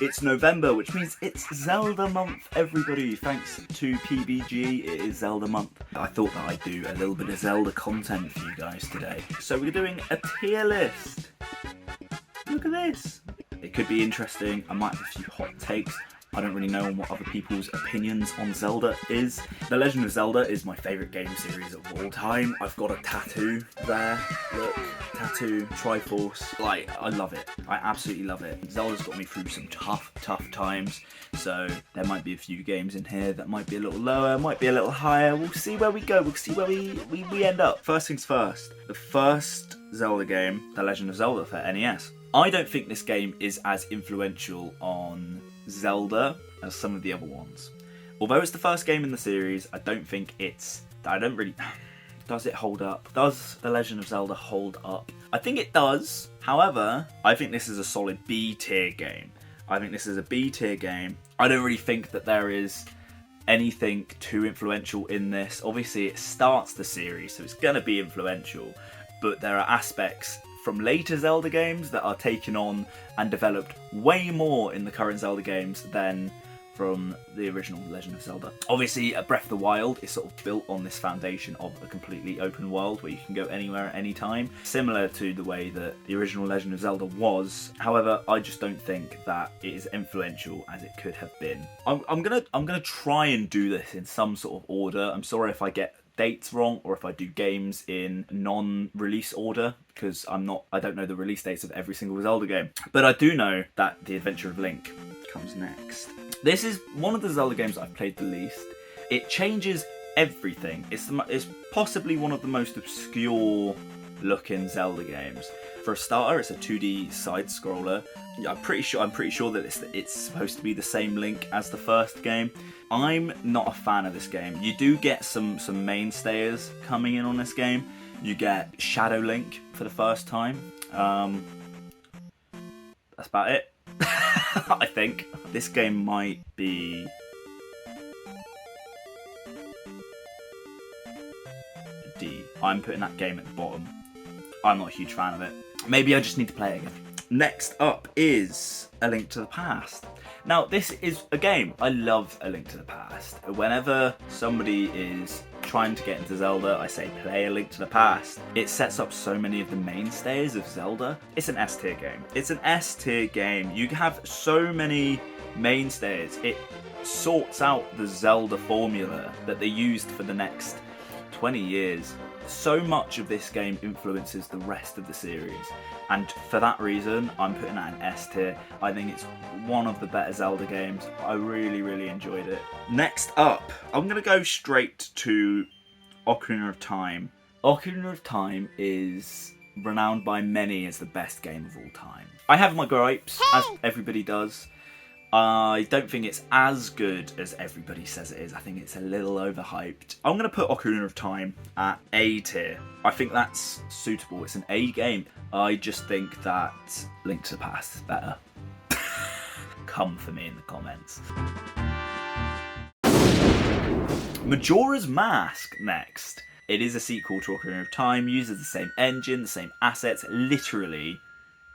It's November, which means it's Zelda month, everybody. Thanks to PBG, it is Zelda month. I thought that I'd do a little bit of Zelda content for you guys today. So we're doing a tier list. Look at this. It could be interesting. I might have a few hot takes. I don't really know what other people's opinions on Zelda is. The Legend of Zelda is my favourite game series of all time. I've got a tattoo there. Look, tattoo, Triforce. Like, I love it. I absolutely love it. Zelda's got me through some tough times. So there might be a few games in here that might be a little lower, might be a little higher. We'll see where we go. We'll see where we end up. First things first. The first Zelda game, The Legend of Zelda for NES. I don't think this game is as influential on Zelda as some of the other ones. Although it's the first game in the series, I don't really... Does it hold up? Does The Legend of Zelda hold up? I think it does. However, I think this is a solid B tier game. I think this is a B tier game. I don't really think that there is anything too influential in this. Obviously, it starts the series, so it's going to be influential. But there are aspects from later Zelda games that are taken on and developed way more in the current Zelda games than from the original Legend of Zelda. Obviously, Breath of the Wild is sort of built on this foundation of a completely open world where you can go anywhere at any time, similar to the way that the original Legend of Zelda was. However, I just don't think that it is influential as it could have been. I'm gonna try and do this in some sort of order. I'm sorry if I get dates wrong or if I do games in non-release order, because I don't know the release dates of every single Zelda game. But I do know that The Adventure of Link comes next. This is one of the Zelda games I've played the least. It changes everything. It's possibly one of the most obscure looking Zelda games. For a starter, it's a 2D side scroller. I'm pretty sure that it's supposed to be the same Link as the first game. I'm not a fan of this game. You do get some mainstays coming in on this game. You get Shadow Link for the first time. That's about it. I think this game might be D. I'm putting that game at the bottom. I'm not a huge fan of it. Maybe I just need to play it again. Next up is A Link to the Past. Now, this is a game. I love A Link to the Past. Whenever somebody is trying to get into Zelda, I say play A Link to the Past. It sets up so many of the mainstays of Zelda. It's an S tier game. It's an S tier game. You have so many mainstays. It sorts out the Zelda formula that they used for the next 20 years. So much of this game influences the rest of the series, and for that reason I'm putting that in S tier. I think it's one of the better Zelda games. I really enjoyed it. Next up, I'm going to go straight to Ocarina of Time. Ocarina of Time is renowned by many as the best game of all time. I have my gripes, as everybody does. I don't think it's as good as everybody says it is. I think it's a little overhyped. I'm going to put Ocarina of Time at A tier. I think that's suitable. It's an A game. I just think that Link to the Past is better. Come for me in the comments. Majora's Mask next. It is a sequel to Ocarina of Time, uses the same engine, the same assets, literally.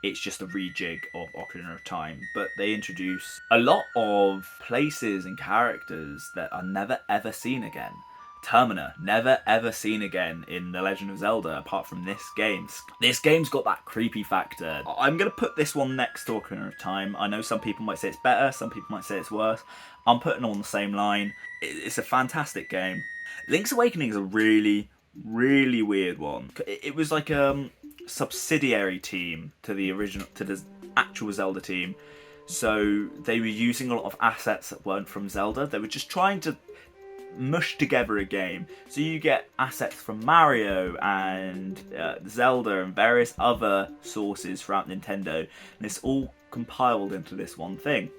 It's just a rejig of Ocarina of Time, but they introduce a lot of places and characters that are never ever seen again. Termina, never ever seen again in The Legend of Zelda, apart from this game. This game's got that creepy factor. I'm going to put this one next to Ocarina of Time. I know some people might say it's better, some people might say it's worse. I'm putting them on the same line. It's a fantastic game. Link's Awakening is a really weird one. It was like subsidiary team to the actual Zelda team, so they were using a lot of assets that weren't from Zelda. They were just trying to mush together a game, so you get assets from Mario and Zelda and various other sources throughout Nintendo, and it's all compiled into this one thing.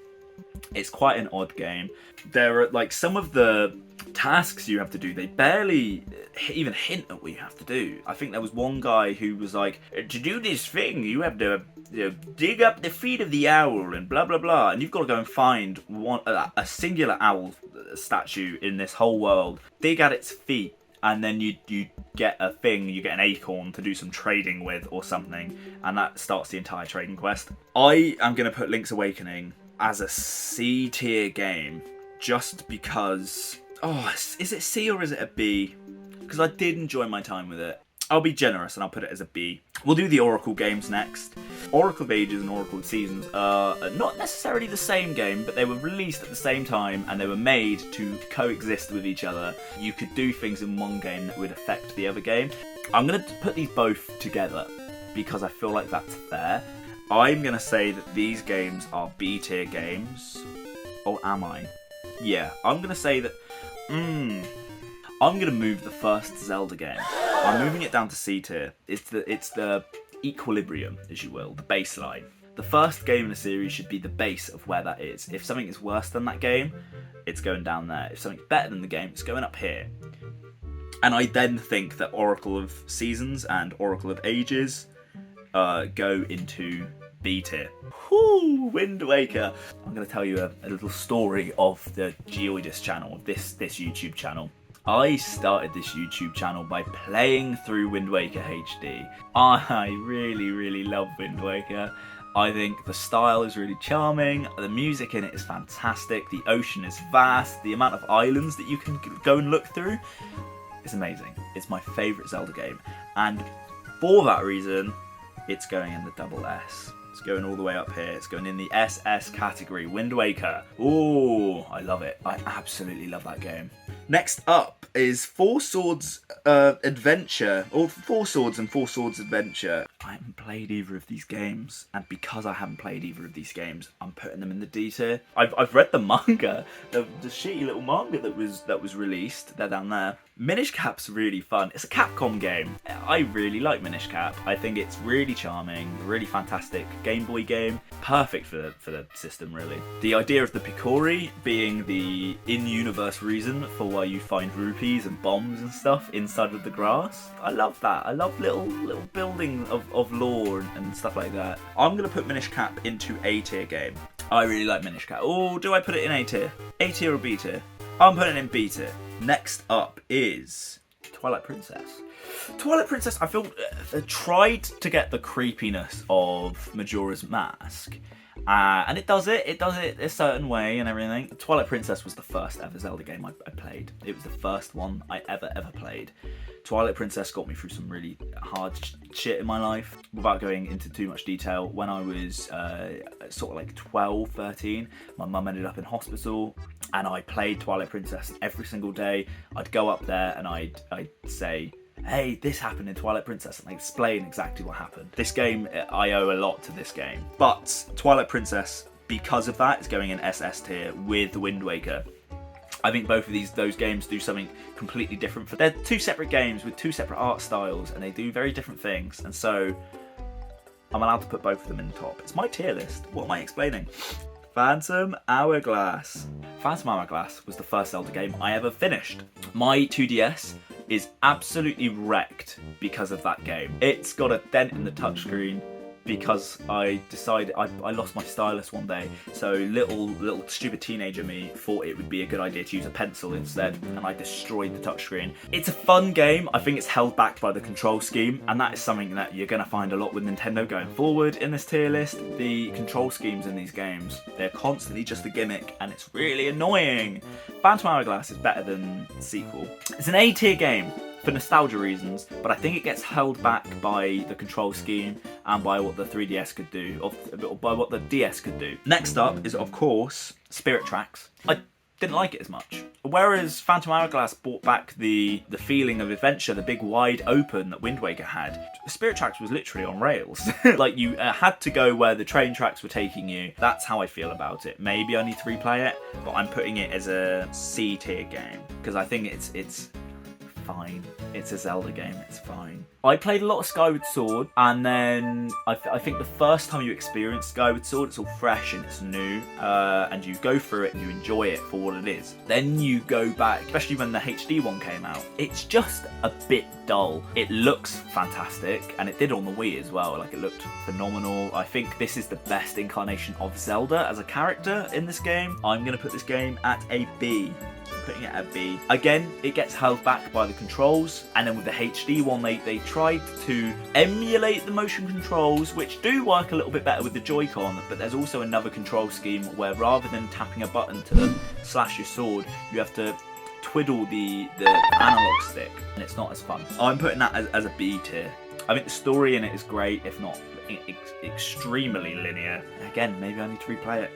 It's quite an odd game. There are like some of the tasks you have to do, they barely even hint at what you have to do. I think there was one guy who was like, to do this thing you have to dig up the feet of the owl and blah blah blah, and you've got to go and find a singular owl statue in this whole world, dig at its feet, and then you get a thing, you get an acorn to do some trading with or something, and that starts the entire trading quest. I am going to put Link's Awakening as a C tier game, just because... Oh, is it C or is it a B? Because I did enjoy my time with it. I'll be generous and I'll put it as a B. We'll do the Oracle games next. Oracle of Ages and Oracle of Seasons are not necessarily the same game, but they were released at the same time and they were made to coexist with each other. You could do things in one game that would affect the other game. I'm going to put these both together because I feel like that's fair. I'm going to say that these games are B tier games. Or am I? Yeah, I'm going to say that... I'm going to move the first Zelda game. I'm moving it down to C tier. It's the equilibrium, as you will, the baseline. The first game in the series should be the base of where that is. If something is worse than that game, it's going down there. If something's better than the game, it's going up here. And I then think that Oracle of Seasons and Oracle of Ages go into B tier. Whoo, Wind Waker. I'm going to tell you a little story of the Geoidus channel, this YouTube channel. I started this YouTube channel by playing through Wind Waker HD. I really love Wind Waker. I think the style is really charming, the music in it is fantastic, the ocean is vast, the amount of islands that you can go and look through is amazing. It's my favourite Zelda game, and for that reason, it's going in the double S. It's going all the way up here. It's going in the SS category. Wind Waker. Ooh, I love it. I absolutely love that game. Next up is Four Swords Adventure, or Four Swords and Four Swords Adventure. I haven't played either of these games, and because I haven't played either of these games, I'm putting them in the D tier. I've read the manga, the shitty little manga that was released. They're down there. Minish Cap's really fun. It's a Capcom game. I really like Minish Cap. I think it's really charming, really fantastic Game Boy game. Perfect for the system, really. The idea of the Picori being the in-universe reason for why you find rupees and bombs and stuff inside of the grass. I love that. I love little building of lore and stuff like that. I'm going to put Minish Cap into A tier game. I really like Minish Cap. Oh, do I put it in A tier? A tier or B tier? I'm putting it in B tier. Next up is Twilight Princess. Twilight Princess, I feel, tried to get the creepiness of Majora's Mask. And it does it a certain way and everything. Twilight Princess was the first ever Zelda game I played. It was the first one I ever played. Twilight Princess got me through some really hard shit in my life. Without going into too much detail, when I was sort of like 12, 13, my mum ended up in hospital and I played Twilight Princess every single day. I'd go up there and I'd say, hey, this happened in Twilight Princess, and I explain exactly what happened. This game, I owe a lot to this game. But Twilight Princess, because of that, is going in SS tier with Wind Waker. I think both of those games do something completely different. They're two separate games with two separate art styles, and they do very different things. And so I'm allowed to put both of them in the top. It's my tier list. What am I explaining? Phantom Hourglass. Phantom Hourglass was the first Zelda game I ever finished. My 2DS is absolutely wrecked because of that game. It's got a dent in the touchscreen because I decided I lost my stylus one day, so little stupid teenager me thought it would be a good idea to use a pencil instead, and I destroyed the touchscreen. It's a fun game. I think it's held back by the control scheme, and that is something that you're going to find a lot with Nintendo going forward in this tier list. The control schemes in these games, they're constantly just a gimmick, and it's really annoying. Phantom Hourglass is better than the sequel. It's an A tier game for nostalgia reasons, but I think it gets held back by the control scheme and by what the 3DS could do, or by what the DS could do. Next up is, of course, Spirit Tracks. I didn't like it as much. Whereas Phantom Hourglass brought back the feeling of adventure, the big wide open that Wind Waker had, Spirit Tracks was literally on rails. Like, you had to go where the train tracks were taking you. That's how I feel about it. Maybe I need to replay it, but I'm putting it as a C tier game because I think it's fine. It's a Zelda game, it's fine. I played a lot of Skyward Sword, and then I think the first time you experience Skyward Sword, it's all fresh and it's new, and you go through it and you enjoy it for what it is. Then you go back, especially when the HD one came out, it's just a bit dull. It looks fantastic, and it did on the Wii as well, like it looked phenomenal. I think this is the best incarnation of Zelda as a character in this game. I'm going to put this game at a B. I'm putting it at B. Again, it gets held back by the controls, and then with the HD one, they tried to emulate the motion controls, which do work a little bit better with the Joy-Con, but there's also another control scheme where rather than tapping a button to slash your sword, you have to twiddle the analog stick, and it's not as fun. I'm putting that as a B tier. I think the story in it is great, if not extremely linear. Again, maybe I need to replay it.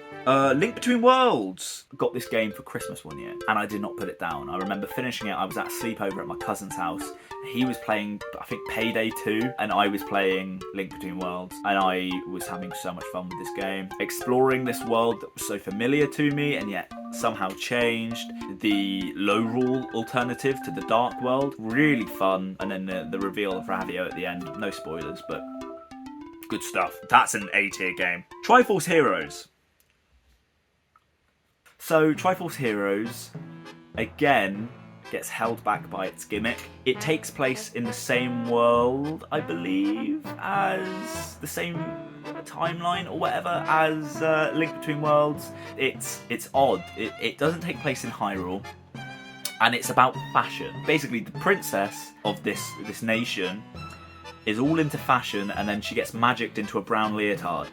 Link Between Worlds. Got this game for Christmas one year, and I did not put it down. I remember finishing it. I was at a sleepover at my cousin's house. He was playing, I think, Payday 2, and I was playing Link Between Worlds, and I was having so much fun with this game. Exploring this world that was so familiar to me, and yet somehow changed. The low rule alternative to the dark world. Really fun. And then the reveal of Ravio at the end. No spoilers, but good stuff. That's an A tier game. Triforce Heroes. So Triforce Heroes, again, gets held back by its gimmick. It takes place in the same world, I believe, as the same timeline or whatever as Link Between Worlds. It's odd. It doesn't take place in Hyrule, and it's about fashion. Basically, the princess of this nation is all into fashion, and then she gets magicked into a brown leotard.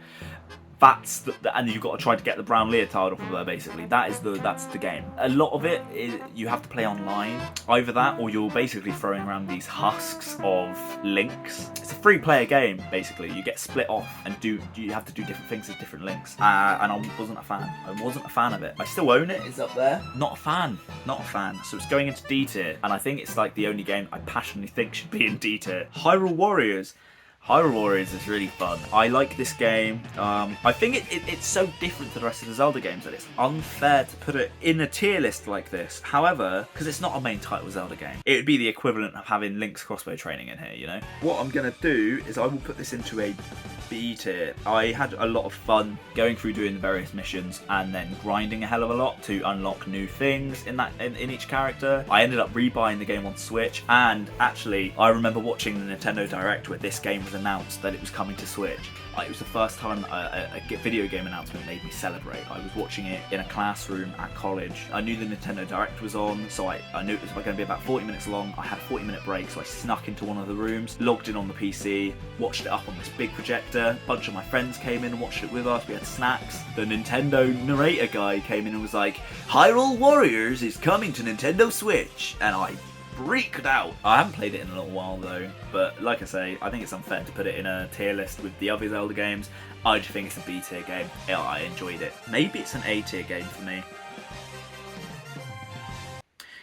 And you've got to try to get the brown leotard off of her, basically. That's the game. A lot of it is you have to play online. Either that, or you're basically throwing around these husks of links. It's a free-player game, basically. You get split off and you have to do different things with different links. And I wasn't a fan. I wasn't a fan of it. I still own it. It's up there. Not a fan. Not a fan. So it's going into D tier, and I think it's like the only game I passionately think should be in D tier. Hyrule Warriors. Hyrule Warriors is really fun. I like this game. I think it's so different to the rest of the Zelda games that it's unfair to put it in a tier list like this. However, because it's not a main title Zelda game, it would be the equivalent of having Link's crossbow training in here, you know? What I'm going to do is I will put this into a B tier. I had a lot of fun going through doing the various missions and then grinding a hell of a lot to unlock new things in each character. I ended up rebuying the game on Switch, and actually I remember watching the Nintendo Direct where this game was announced that it was coming to Switch. It was the first time a video game announcement made me celebrate. I was watching it in a classroom at college. I knew the Nintendo Direct was on, so I knew it was going to be about 40 minutes long. I had a 40-minute break, so I snuck into one of the rooms, logged in on the PC, watched it up on this big projector. A bunch of my friends came in and watched it with us. We had snacks. The Nintendo narrator guy came in and was like, Hyrule Warriors is coming to Nintendo Switch, and I freaked out. I haven't played it in a little while though, but like I say, I think it's unfair to put it in a tier list with the other Zelda games. I just think it's a B tier game. I enjoyed it. Maybe it's an A tier game for me.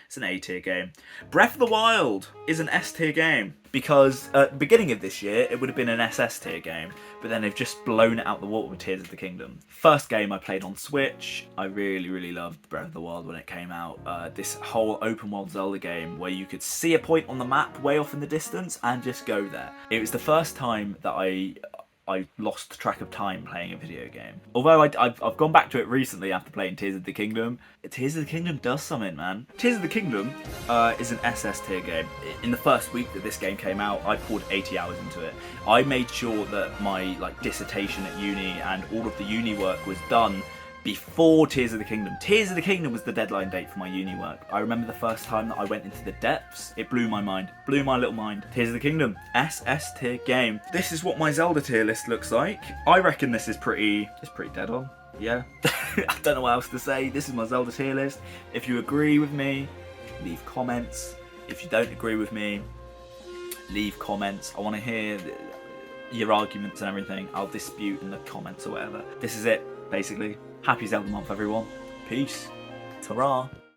It's an A tier game. Breath of the Wild is an S tier game because at the beginning of this year it would have been an SS tier game, but then they've just blown it out the water with Tears of the Kingdom. First game I played on Switch. I really loved Breath of the Wild when it came out. This whole open world Zelda game where you could see a point on the map way off in the distance and just go there. It was the first time that I lost track of time playing a video game. Although I've gone back to it recently after playing Tears of the Kingdom. Tears of the Kingdom does something, man. Tears of the Kingdom is an SS tier game. In the first week that this game came out, I poured 80 hours into it. I made sure that my dissertation at uni and all of the uni work was done before Tears of the Kingdom. Tears of the Kingdom was the deadline date for my uni work. I remember the first time that I went into the depths, it blew my mind. Blew my little mind. Tears of the Kingdom, SS tier game. This is what my Zelda tier list looks like. I reckon this is pretty dead on. Yeah. I don't know what else to say. This is my Zelda tier list. If you agree with me, leave comments. If you don't agree with me, leave comments. I want to hear your arguments and everything. I'll dispute in the comments or whatever. This is it, basically. Happy Zelda month, everyone. Peace. Ta-ra.